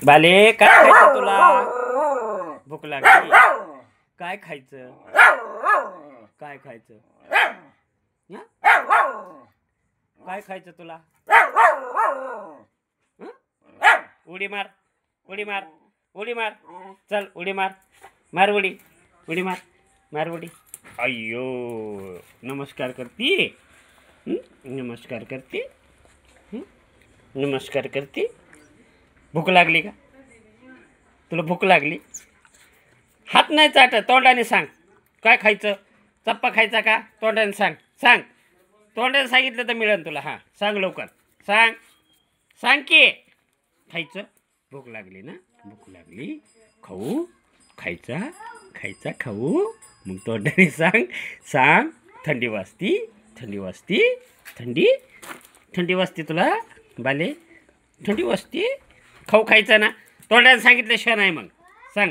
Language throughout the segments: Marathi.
बाले काय खायचं तुला? भूक लागली. काय खायचं? काय खायचं? काय खायचं तुला? उडी मार, उडी मार, उडी मार. चल उडी मार, मार उडी, उडी मार, मार उडी. अय्यो नमस्कार करती. नमस्कार करते. नमस्कार करते. भूक लागली का तुला? भूक लागली? हात नाही चाट, तोंडाने सांग काय खायचं. चप्पा खायचा का? तोंडाने सांग. सांग, तोंडाने सांगितलं तर मिळेल तुला. हां सांग लवकर, सांग, सांग की खायचं. भूक लागली ना? भूक लागली. खाऊ खायचा, खायचा खाऊ. मग तोंडाने सांग, सांग. थंडी वाजती, थंडी वाजती, थंडी, थंडी वाजते तुला बाले? थंडी वाजते. खाऊ खायचा ना? तोंडाने सांगितल्याशिवाय नाही. मग सांग,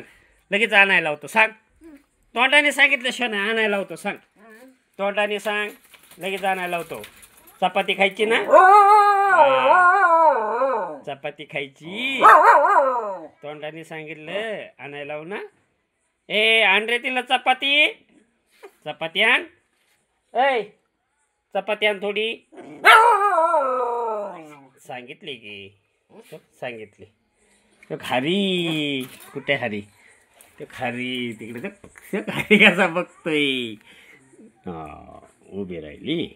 लगेच आणायला लावतो. सांग, तोंडाने सांगितल्याशिवाय नाही, आणायला लावतो. सांग, तोंडाने सांग, लगेच आणायला लावतो. चपाती खायची ना? चपाती खायची. तोंडाने सांगितलं आणायला लावू ना? ए आण रे तिला चपाती. चपाती आण. ऐ चपाती आण थोडी. सांगितली की, सांगितली. तो खारी कुठे? हरी तो खारी तिकडे. तो खारी कसा बघतोय? उभी राहिली,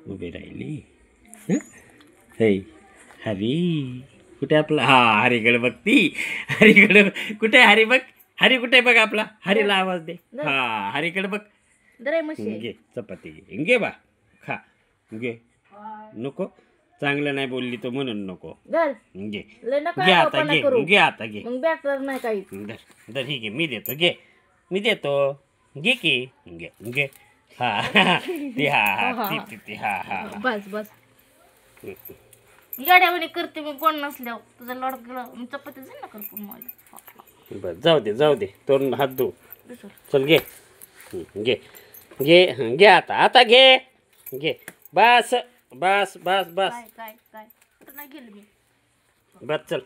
उभी राहिली. हे हरी कुठे आपला? हा हरीकडे बघती. हरीकडे कुठे? हरी बघ, हरी कुठे बघ आपला. हरीला आवाज दे. हा हरीकडे बघ. घे चपाती, घे बा, खा. घे. नको, चांगलं नाही बोलली तो म्हणून नको. घे, घे आता, घे, घे आता, घे. धर, धर, ही घे, मी देतो. घे, मी देतो. घे की, घे, घे. हा ती, हा हा ती, ती, हा हा. बस बस गाड्यावानी करते मी. कोण नसल्यावर तुझा लढ चपाती ना कर बस. जाऊ दे, जाऊ दे. तोंड हात धुव. चल घे, घे, घे, घे आता, आता घे, घे. बस बस बस बस. काय काय काय कुठं नाही गेलं मी. बस चल.